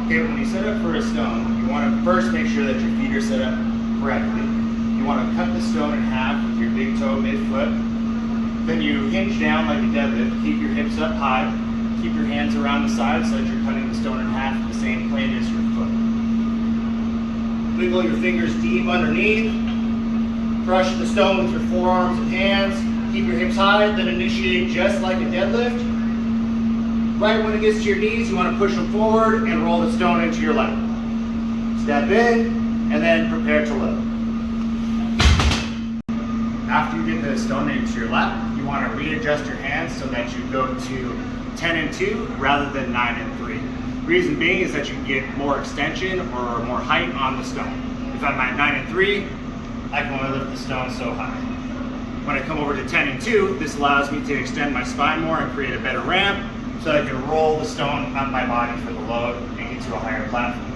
Okay, when you set up for a stone, you want to first make sure that your feet are set up correctly. You want to cut the stone in half with your big toe mid-foot. Then you hinge down like a deadlift. Keep your hips up high. Keep your hands around the side so that you're cutting the stone in half at the same plane as your foot. Wiggle your fingers deep underneath. Crush the stone with your forearms and hands. Keep your hips high, then initiate just like a deadlift. Right when it gets to your knees, you want to push them forward and roll the stone into your lap. Step in, and then prepare to lift. After you get the stone into your lap, you want to readjust your hands so that you go to 10 and 2 rather than 9 and 3. Reason being is that you can get more extension or more height on the stone. If I'm at 9 and 3, I can only lift the stone so high. When I come over to 10 and 2, this allows me to extend my spine more and create a better ramp so I can roll the stone on my body for the load and get to a higher platform.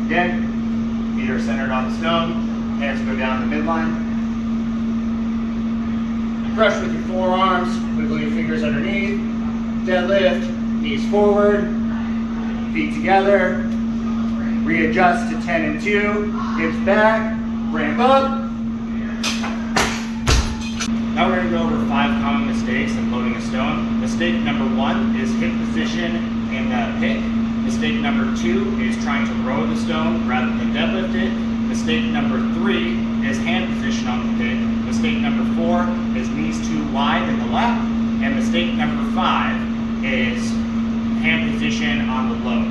Again, feet are centered on the stone, hands go down the midline. Crush with your forearms, wiggle your fingers underneath, deadlift, knees forward, feet together, readjust to 10 and 2, hips back, ramp up. Now we're going to go over 5 common mistakes in loading a stone. Mistake number 1 is hip position in the pick. Mistake number 2 is trying to row the stone rather than deadlift it. Mistake number 3 is hand position on the pick. Mistake number 4 is knees too wide in the lap. And mistake number 5 is hand position on the load.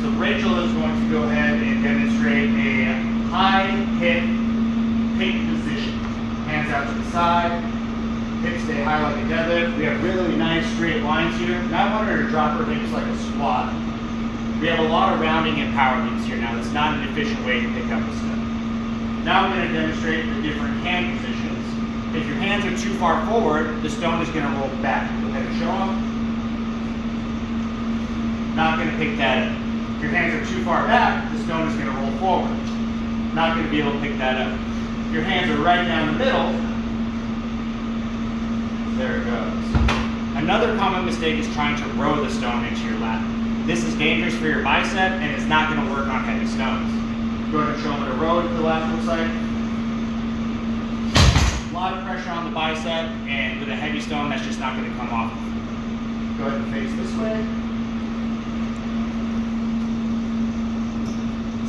So Rachel is going to go ahead and demonstrate a high hip pick position. Hands out to the side, hips stay high like a deadlift. We have really nice straight lines here. Now I want her to drop her hips like a squat. We have a lot of rounding and power loops here. Now that's not an efficient way to pick up a stone. Now I'm going to demonstrate the different hand positions. If your hands are too far forward, the stone is going to roll back. Go ahead and show them. Not going to pick that up. If your hands are too far back, the stone is going to roll forward. Not going to be able to pick that up. If your hands are right down the middle, there it goes. Another common mistake is trying to row the stone into your lap. This is dangerous for your bicep and it's not going to work on heavy stones. Go ahead and show them what a row to the lap looks like. A lot of pressure on the bicep, and with a heavy stone, that's just not going to come off. Go ahead and face this way.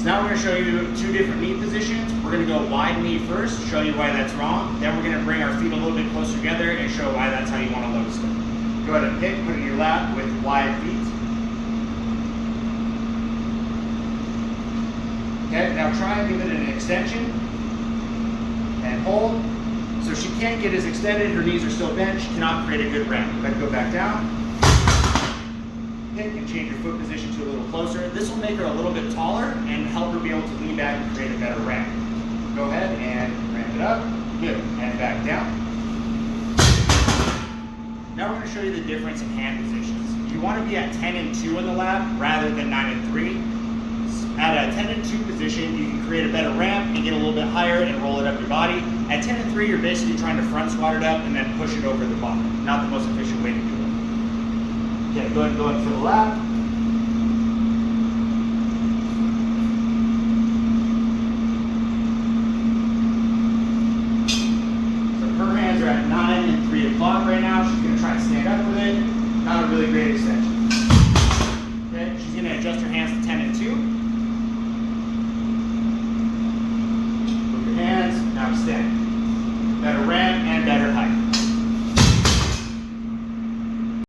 So now we're going to show you 2 different knee positions. We're going to go wide knee first, show you why that's wrong. Then we're going to bring our feet a little bit closer together and show why that's how you want to load a stone. Go ahead and pick, put it in your lap with wide feet. Okay, now try and give it an extension and hold. So she can't get as extended, her knees are still bent, she cannot create a good ramp. Go ahead and go back down. Pick and change your foot position to a little closer. This will make her a little bit taller and help her be able to lean back and create a better ramp. Go ahead and ramp it up. Good. And back down. Now we're going to show you the difference in hand positions. You want to be at 10 and 2 in the lap rather than 9 and 3. At a 10 and 2 position, you can create a better ramp and get a little bit higher and roll it up your body. At 10 and 3, you're basically trying to front squat it up and then push it over the bottom. Not the most efficient way to do it. Okay, go ahead and go into the lap. So her hands are at 9 and 3 o'clock right now. She's going to try and stand up with it. Not a really great extension. Okay, she's going to adjust her hands to 10 and 2. Move your hands, now extend.